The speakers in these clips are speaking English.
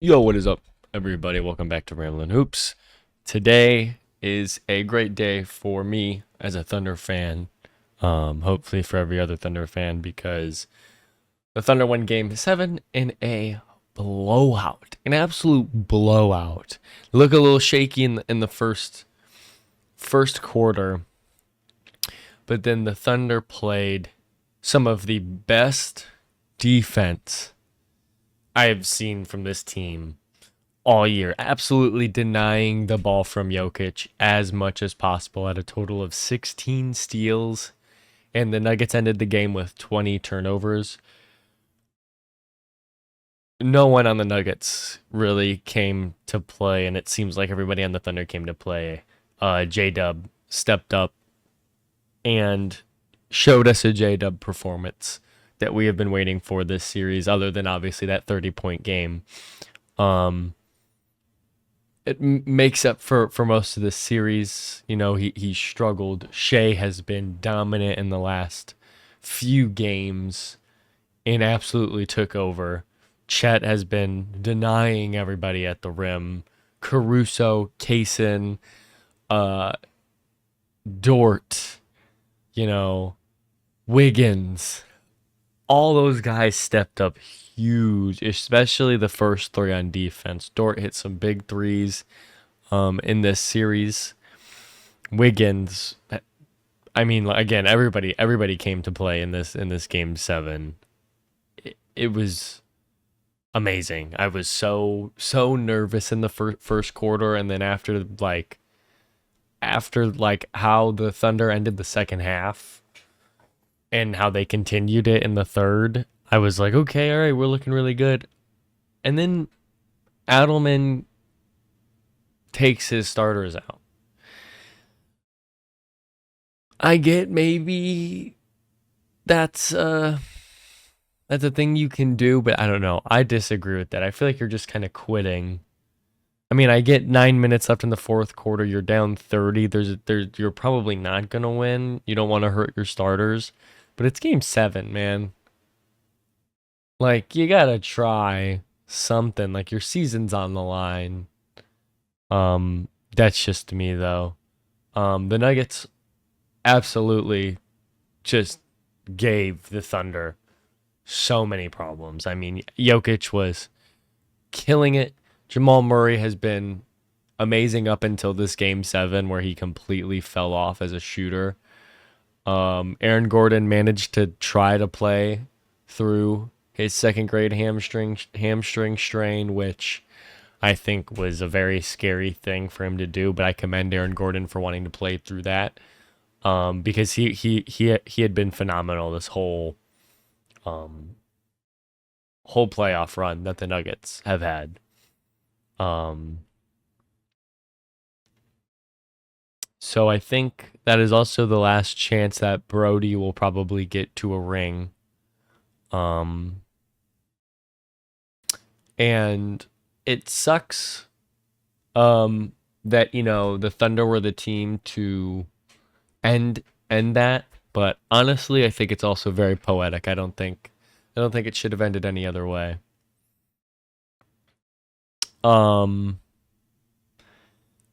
Yo, what is up, everybody? Welcome back to Ramblin' Hoops. Today is a great day for me as a Thunder fan. Hopefully for every other Thunder fan because the Thunder won Game 7 in a blowout, an absolute blowout. Look a little shaky in the first quarter, but then the Thunder played some of the best defense I have seen from this team all year, absolutely denying the ball from Jokic as much as possible at a total of 16 steals, and the Nuggets ended the game with 20 turnovers. No one on the Nuggets really came to play, and it seems like everybody on the Thunder came to play. J-Dub stepped up and showed us a J-Dub performance that we have been waiting for this series, other than obviously that 30-point game. Um, it makes up for most of the series. You know, he struggled. Shea has been dominant in the last few games and absolutely took over. Chet has been denying everybody at the rim. Caruso, Kaysen, uh, Dort, you know, Wiggins, all those guys stepped up huge, especially the first three on defense. Dort hit some big threes in this series. Wiggins, I mean, again, everybody came to play in this game 7. It was amazing. I was so nervous in the first quarter, and then after how the Thunder ended the second half and how they continued it in the third, I was like, okay, all right, we're looking really good. And then Adelman takes his starters out. I get maybe that's that's a thing you can do, but I don't know. I disagree with that. I feel like you're just kind of quitting. I mean, I get 9 minutes left in the fourth quarter. You're down 30. You're probably not gonna win. You don't want to hurt your starters, but it's game 7, man. Like you gotta try something. Like your season's on the line. That's just me though. The Nuggets absolutely just gave the Thunder so many problems. I mean, Jokic was killing it. Jamal Murray has been amazing up until this game 7 where he completely fell off as a shooter. Aaron Gordon managed to try to play through his second grade hamstring strain, which I think was a very scary thing for him to do. But I commend Aaron Gordon for wanting to play through that, because he had been phenomenal this um, whole playoff run that the Nuggets have had. Um, so I think that is also the last chance that Brody will probably get to a ring. Um, and it sucks that the Thunder were the team to end that, but honestly, I think it's also very poetic. I don't think it should have ended any other way. Um,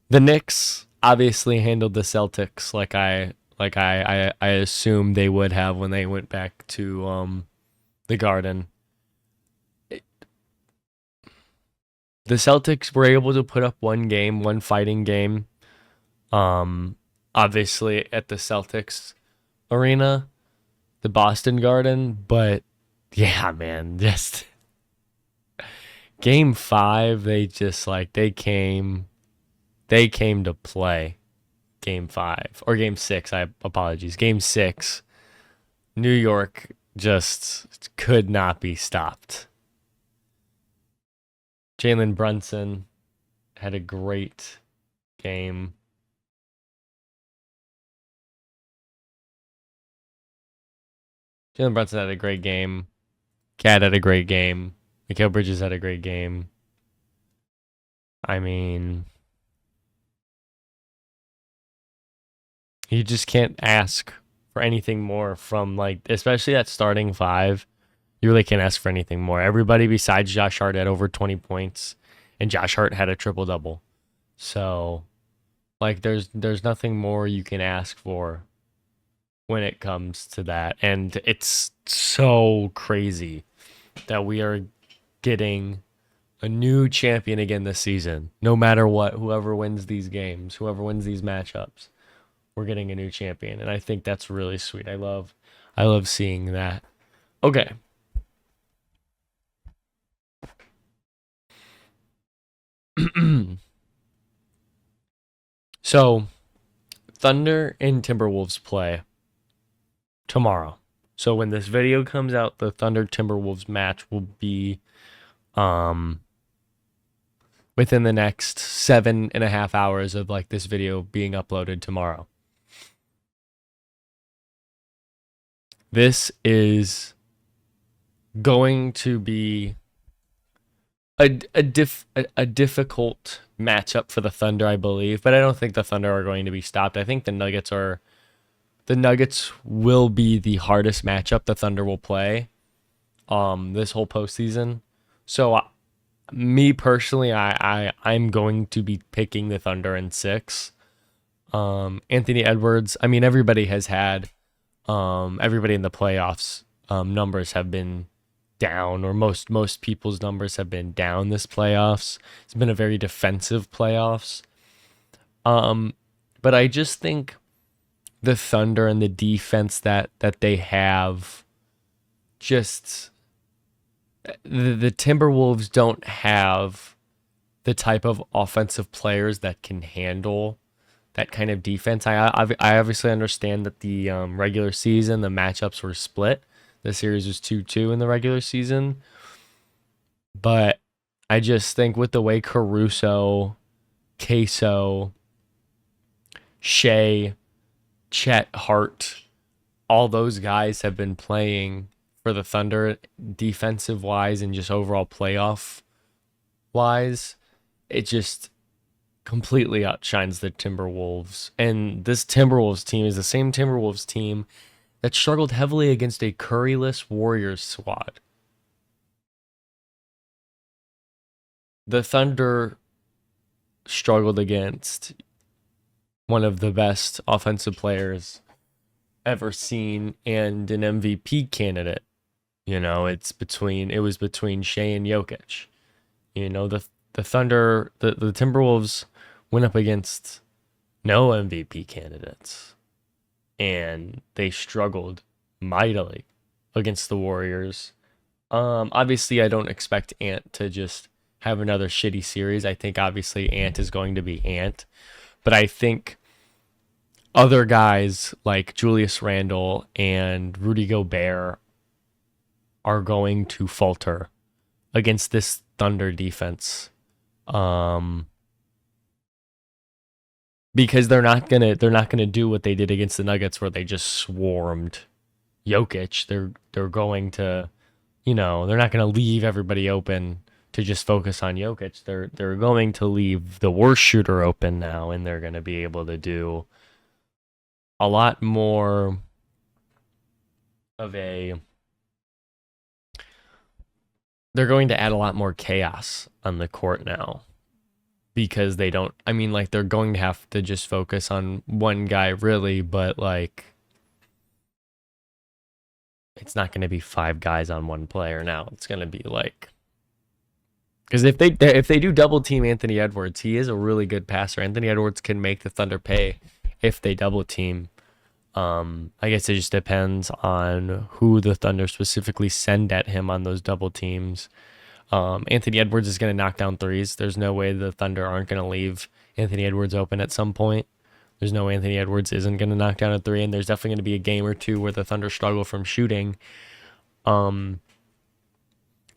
the Knicks obviously handled the Celtics like I assumed they would have when they went back to the Garden. The Celtics were able to put up one fighting game. Obviously at the Celtics arena, the Boston Garden, but yeah, man, just game 5, they came to play. Game 5 or game 6, I apologies. Game 6, New York just could not be stopped. Jalen Brunson had a great game. Jalen Brunson had a great game. Cat had a great game. Mikal Bridges had a great game. I mean, you just can't ask for anything more from, like, especially that starting five. You really can't ask for anything more. Everybody besides Josh Hart had over 20 points, and Josh Hart had a triple double. So, like, there's nothing more you can ask for when it comes to that. And it's so crazy that we are getting a new champion again this season. No matter what, whoever wins these games, whoever wins these matchups, we're getting a new champion, and I think that's really sweet. I love seeing that. Okay. So, Thunder and Timberwolves play tomorrow. So when this video comes out, the Thunder Timberwolves match will be um within the next 7.5 hours of like this video being uploaded tomorrow. This is going to be a difficult matchup for the Thunder, I believe, but I don't think the Thunder are going to be stopped. I think the Nuggets will be the hardest matchup the Thunder will play this whole postseason. So me personally, I'm going to be picking the Thunder in 6. Anthony Edwards, I mean everybody has had everybody in the playoffs numbers have been down, or most people's numbers have been down this playoffs. It's been a very defensive playoffs. But I just think the Thunder and the defense that they have, just the Timberwolves don't have the type of offensive players that can handle that kind of defense. I obviously understand that the regular season, the matchups were split. The series was 2-2 in the regular season. But I just think with the way Caruso, Queso, Shea, Chet, Hart, all those guys have been playing for the Thunder defensive wise and just overall playoff wise, it just completely outshines the Timberwolves. And this Timberwolves team is the same Timberwolves team that struggled heavily against a Curryless Warriors squad. The Thunder struggled against one of the best offensive players ever seen and an MVP candidate. You know, it was between Shea and Jokic. You know, the Thunder, the Timberwolves went up against no MVP candidates, and they struggled mightily against the Warriors. Obviously, I don't expect Ant to just have another shitty series. I think obviously Ant is going to be Ant, but I think other guys like Julius Randle and Rudy Gobert are going to falter against this Thunder defense. Because they're not gonna do what they did against the Nuggets where they just swarmed Jokic. They're going to, you know, they're not gonna leave everybody open to just focus on Jokic. They're going to leave the worst shooter open now, and they're gonna be able to do a lot more of a. They're going to add a lot more chaos on the court now. Because they don't, I mean, like, they're going to have to just focus on one guy, really, but, like, it's not going to be 5 guys on one player now. It's going to be, like, because if they do double team Anthony Edwards, he is a really good passer. Anthony Edwards can make the Thunder pay if they double team. I guess it just depends on who the Thunder specifically send at him on those double teams. Anthony Edwards is going to knock down threes. There's no way the Thunder aren't going to leave Anthony Edwards open at some point. There's no way Anthony Edwards isn't going to knock down a three, and there's definitely going to be a game or two where the Thunder struggle from shooting. To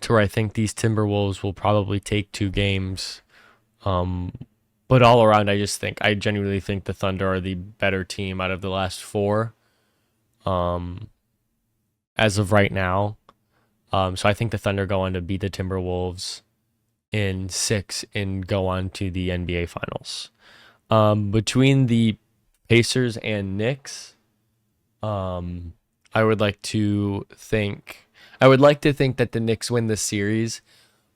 where I think these Timberwolves will probably take 2 games. But all around, I genuinely think the Thunder are the better team out of the last 4. As of right now. So I think the Thunder go on to beat the Timberwolves in 6 and go on to the NBA Finals. Between the Pacers and Knicks, I would like to think. I would like to think that the Knicks win this series,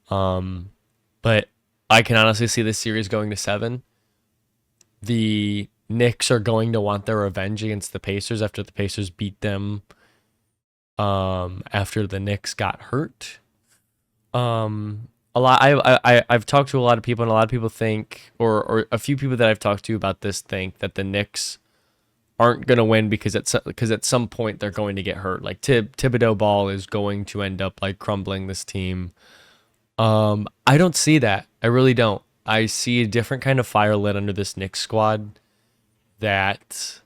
but I can honestly see this series going to 7. The Knicks are going to want their revenge against the Pacers after the Pacers beat them after the Knicks got hurt. A lot. I've talked to a lot of people, and a lot of people think, or a few people that I've talked to about this think that the Knicks aren't going to win because at some point they're going to get hurt. Like Thibodeau ball is going to end up like crumbling this team. I don't see that. I really don't. I see a different kind of fire lit under this Knicks squad that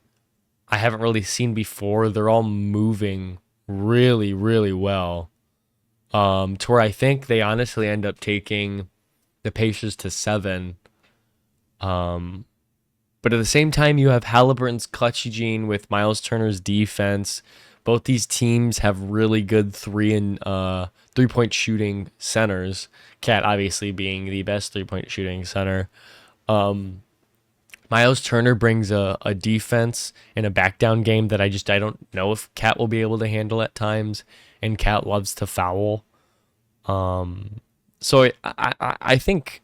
I haven't really seen before. They're all moving really, really well. To where I think they honestly end up taking the Pacers to 7. But at the same time, you have Halliburton's clutchy gene with Miles Turner's defense. Both these teams have really good 3-point shooting centers. Cat obviously being the best 3-point shooting center. Miles Turner brings a defense and a back down game that I don't know if Cat will be able to handle at times. And Cat loves to foul. So I think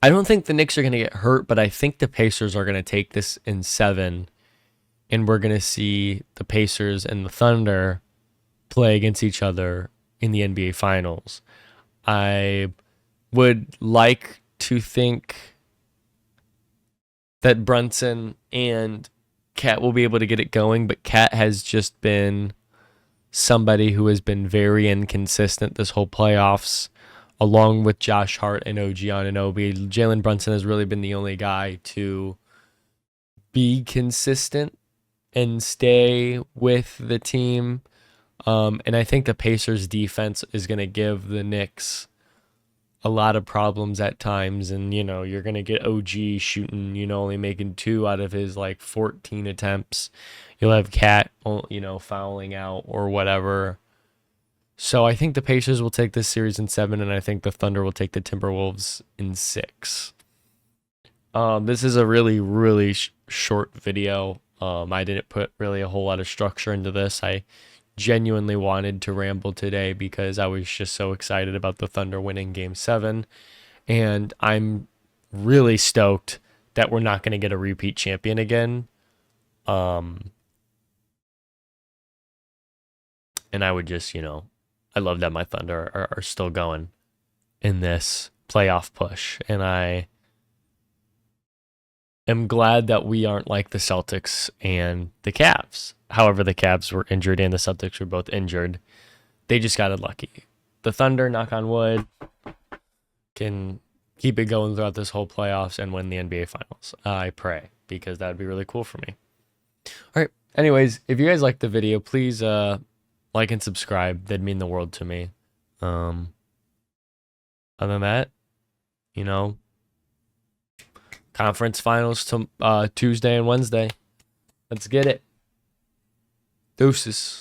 I don't think the Knicks are going to get hurt, but I think the Pacers are going to take this in 7, and we're going to see the Pacers and the Thunder play against each other in the NBA Finals. I would like to think that Brunson and Cat will be able to get it going, but Cat has just been somebody who has been very inconsistent this whole playoffs, along with Josh Hart and OG Anunoby. Jalen Brunson has really been the only guy to be consistent and stay with the team. And I think the Pacers defense is going to give the Knicks a lot of problems at times. And, you're going to get OG shooting, only making 2 out of his 14 attempts. You'll have Cat, fouling out or whatever. So I think the Pacers will take this series in 7, and I think the Thunder will take the Timberwolves in 6. This is a really, really short video. I didn't put really a whole lot of structure into this. I genuinely wanted to ramble today because I was just so excited about the Thunder winning Game 7. And I'm really stoked that we're not going to get a repeat champion again. And I would just, I love that my Thunder are still going in this playoff push. And I am glad that we aren't like the Celtics and the Cavs. However, the Cavs were injured and the Celtics were both injured. They just got unlucky. The Thunder, knock on wood, can keep it going throughout this whole playoffs and win the NBA Finals. I pray, because that would be really cool for me. All right. Anyways, if you guys liked the video, please like and subscribe. That'd mean the world to me. Other than that, conference finals to Tuesday and Wednesday. Let's get it. Deuces.